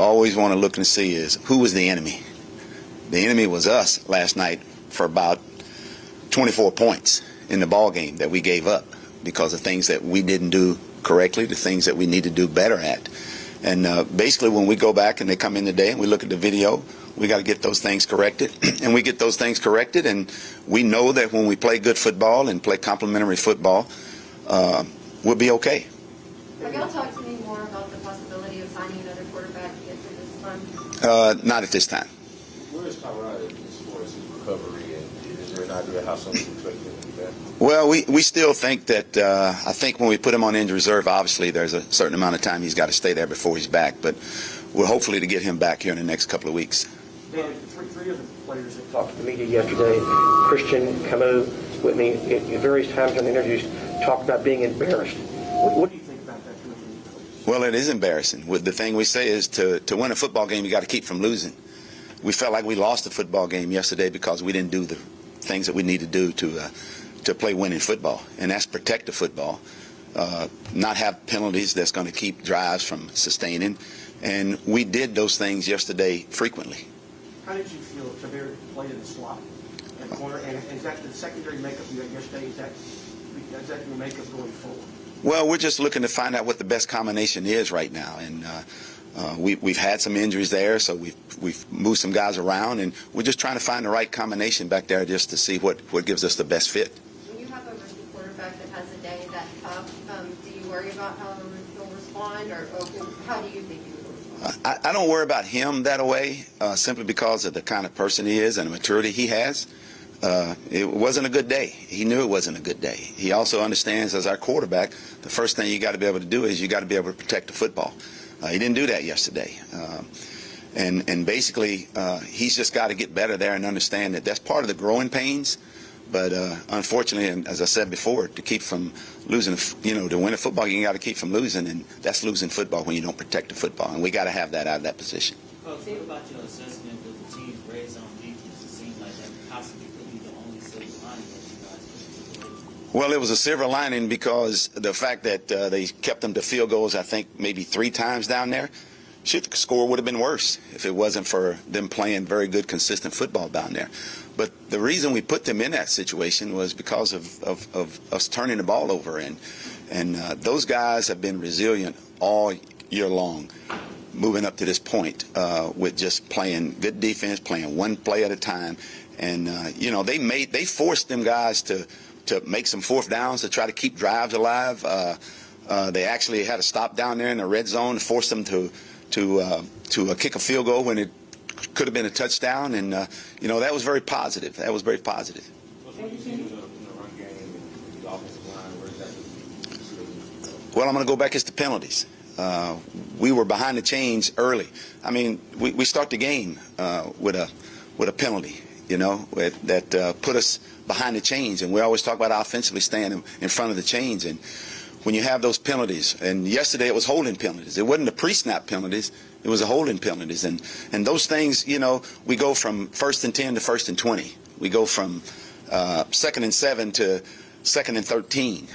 always want to look and see is who was the enemy. The enemy was us last night for about 24 points in the ball game that we gave up because of things that we didn't do correctly, the things that we need to do better at. And basically when we go back and they come in today and we look at the video, we got to get those things corrected. And we get those things corrected, and we know that when we play good football and play complementary football, we'll be okay. Have y'all talked to me more about the possibility of signing another quarterback to get through this time? Not at this time. Where is Colorado as far as his recovery, and is there an idea how soon he's expected to be back? Well, we still think that, I think when we put him on injury reserve, obviously there's a certain amount of time he's got to stay there before he's back, but we're hopefully to get him back here in the next couple of weeks. Dan, three of the players that talked to the media yesterday, Christian, Camus, Whitney, at various times in the interviews, talked about being embarrassed. What do you think about that? Well, it is embarrassing. The thing we say is to win a football game, you got to keep from losing. We felt like we lost the football game yesterday because we didn't do the things that we need to do to play winning football, and that's protect the football, not have penalties that's going to keep drives from sustaining, and we did those things yesterday frequently. How did you feel to play in the slot and corner? And is that the secondary makeup you had yesterday? Is that your makeup going forward? Well, we're just looking to find out what the best combination is right now, and we've had some injuries there, so we've moved some guys around, and we're just trying to find the right combination back there just to see what gives us the best fit. When you have a rookie quarterback that has a day that tough, do you worry about how he'll respond, or how do you think he will respond? I don't worry about him that way, simply because of the kind of person he is and the maturity he has. It wasn't a good day. He knew it wasn't a good day. He also understands, as our quarterback, the first thing you got to be able to do is you got to be able to protect the football. He didn't do that yesterday. And basically, he's just got to get better there and understand that that's part of the growing pains. But unfortunately, and as I said before, to keep from losing, to win a football game, you got to keep from losing, and that's losing football when you don't protect the football. And we got to have that out of that position. Coach, what about your assessment of the team's red zone defense? It seems like that possibly could be the only silver lining that you guys could. Well, it was a silver lining because the fact that they kept them to field goals, I think maybe 3 times down there. Shoot, the score would have been worse if it wasn't for them playing very good, consistent football down there. But the reason we put them in that situation was because of us turning the ball over. And those guys have been resilient all year long, moving up to this point with just playing good defense, playing one play at a time. And, they forced them guys to make some fourth downs to try to keep drives alive. They actually had a stop down there in the red zone to force them to kick a field goal when it could have been a touchdown, and that was very positive. That was very positive. Well, I'm going to go back as to penalties. We were behind the chains early. I mean, we start the game with a penalty, that put us behind the chains, and we always talk about offensively staying in front of the chains. And when you have those penalties, and yesterday it was holding penalties. It wasn't the pre-snap penalties. It was the holding penalties. And those things, we go from 1st and 10 to 1st and 20. We go from 2nd and 7 to 2nd and 13,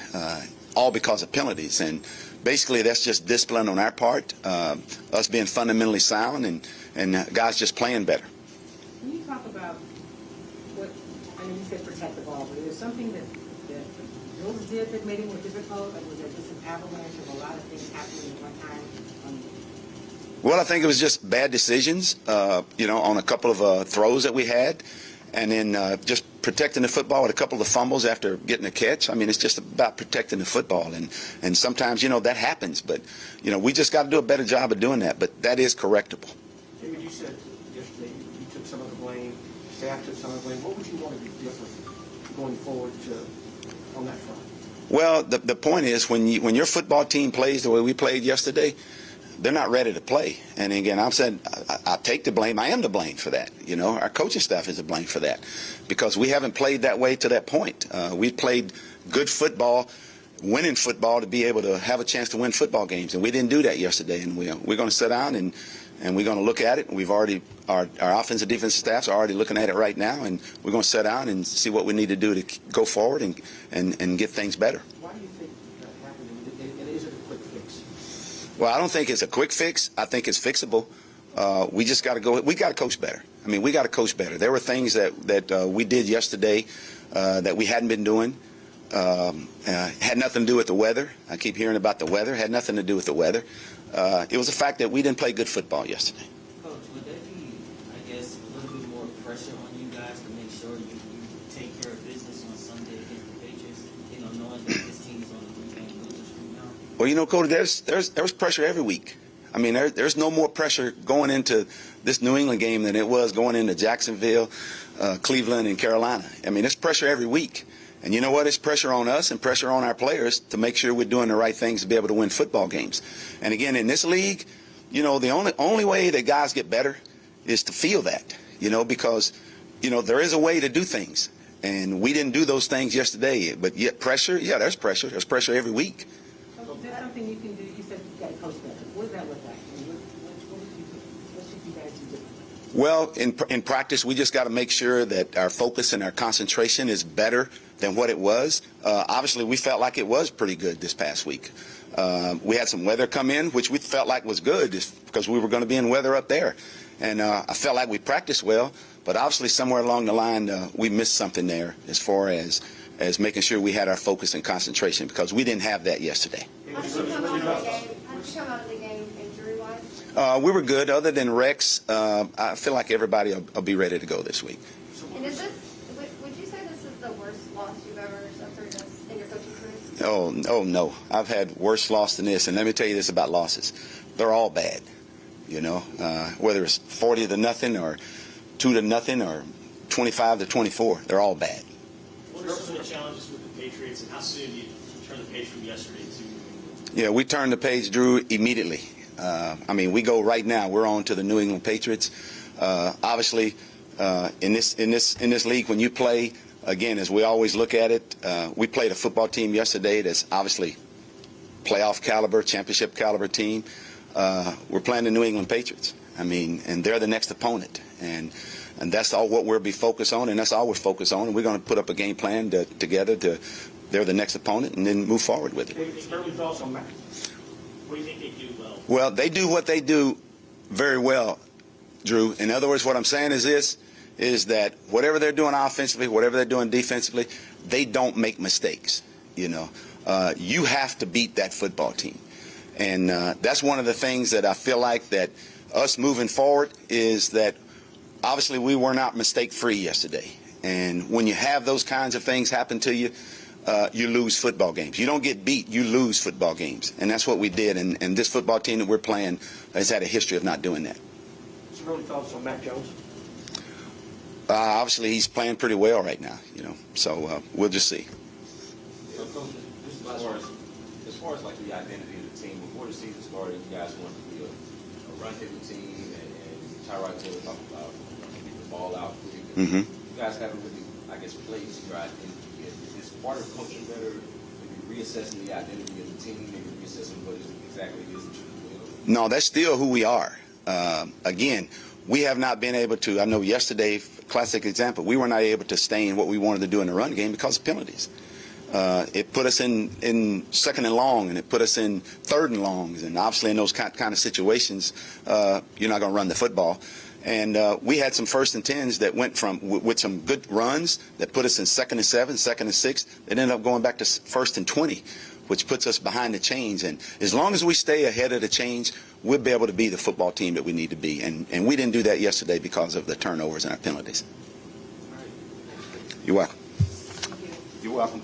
all because of penalties. And basically that's just discipline on our part, us being fundamentally sound, and guys just playing better. Can you talk about what, I know you said protect the ball, but is there something that Bills did that made it more difficult, or was it just an avalanche of a lot of things happening at one time? Well, I think it was just bad decisions, on a couple of throws that we had, and then just protecting the football with a couple of fumbles after getting a catch. I mean, it's just about protecting the football, and sometimes, that happens, but, we just got to do a better job of doing that, but that is correctable. David, you said yesterday you took some of the blame, staff took some of the blame. What would you want to be different going forward on that front? Well, the point is when your football team plays the way we played yesterday, they're not ready to play. And again, I've said I take the blame. I am to blame for that. Our coaching staff is to blame for that because we haven't played that way to that point. We played good football, winning football to be able to have a chance to win football games, and we didn't do that yesterday. And we're going to sit down and we're going to look at it. We've already our offensive defensive staffs are already looking at it right now, and we're going to sit down and see what we need to do to go forward and get things better. Why do you think that happened? And is it a quick fix? Well, I don't think it's a quick fix. I think it's fixable. we just got to go. We got to coach better. I mean, we got to coach better. There were things that we did yesterday that we hadn't been doing. Had nothing to do with the weather. I keep hearing about the weather. Had nothing to do with the weather. It was the fact that we didn't play good football yesterday. Coach, would there be, I guess, a little bit more pressure on you guys to make sure you take care of business on Sunday against the Patriots? You know, knowing that this team is on a 3-game losing streak now. Well, you know, Cody, there's pressure every week. I mean, there's no more pressure going into this New England game than it was going into Jacksonville, Cleveland, and Carolina. I mean, there's pressure every week. And you know what? It's pressure on us and pressure on our players to make sure we're doing the right things to be able to win football games. And again, in this league, you know, the only way that guys get better is to feel that, you know, because, you know, there is a way to do things. And we didn't do those things yesterday. But yet pressure, yeah, there's pressure. There's pressure every week. So is there something you can do? You said you got to coach better. What does that look like? I mean, what should you guys do differently? Well, in practice, we just got to make sure that our focus and our concentration is better than what it was. Obviously, we felt like it was pretty good this past week. We had some weather come in, which we felt like was good because we were going to be in weather up there. And I felt like we practiced well, but obviously somewhere along the line we missed something there as far as making sure we had our focus and concentration because we didn't have that yesterday. How did you come out of the game injury-wise? We were good. Other than Rex, I feel like everybody will be ready to go this week. And is this, would you say this is the worst loss you've ever suffered in your coaching career? Oh, no. I've had worse loss than this. And let me tell you this about losses. They're all bad, you know, whether it's 40-0 or 2-0 or 25-24. They're all bad. What are some of the challenges with the Patriots, and how soon did you turn the page from yesterday to? Yeah, we turned the page, Drew, immediately. I mean, we go right now. We're on to the New England Patriots. Obviously, in this league, when you play, again, as we always look at it, we played a football team yesterday that's obviously playoff caliber, championship caliber team. We're playing the New England Patriots. I mean, and they're the next opponent, and that's all what we'll be focused on, and that's all we're focused on. And we're going to put up a game plan together to. They're the next opponent, and then move forward with it. Early thoughts on Matt? What do you think they do well? Well, they do what they do very well, Drew. In other words, what I'm saying is that whatever they're doing offensively, whatever they're doing defensively, they don't make mistakes. You know, you have to beat that football team, and that's one of the things that I feel like that us moving forward is that obviously we were not mistake-free yesterday, and when you have those kinds of things happen to you. You lose football games. You don't get beat, you lose football games. And that's what we did. And this football team that we're playing has had a history of not doing that. Some early thoughts on Mac Jones? Obviously, he's playing pretty well right now, you know. So we'll just see. So, Coach, as far as like the identity of the team, before the season started, you guys wanted to be a run-heavy team, and Tyrod Taylor talked about getting the ball out. Mm-hmm. You guys haven't really, I guess, played to your identity. Is part of coaching better, maybe reassessing the identity of the team, maybe reassessing what exactly it is that you're doing? No, that's still who we are. Again, we have not been able to, I know yesterday, classic example, we were not able to sustain what we wanted to do in the run game because of penalties. It put us in second and long, and it put us in third and longs, and obviously in those kind of situations, you're not going to run the football. And we had some 1st and 10s that went from with some good runs that put us in 2nd and 7, 2nd and 6. That ended up going back to 1st and 20, which puts us behind the chains. And as long as we stay ahead of the chains, we'll be able to be the football team that we need to be. And we didn't do that yesterday because of the turnovers and our penalties. You're welcome. Thank you. You're welcome.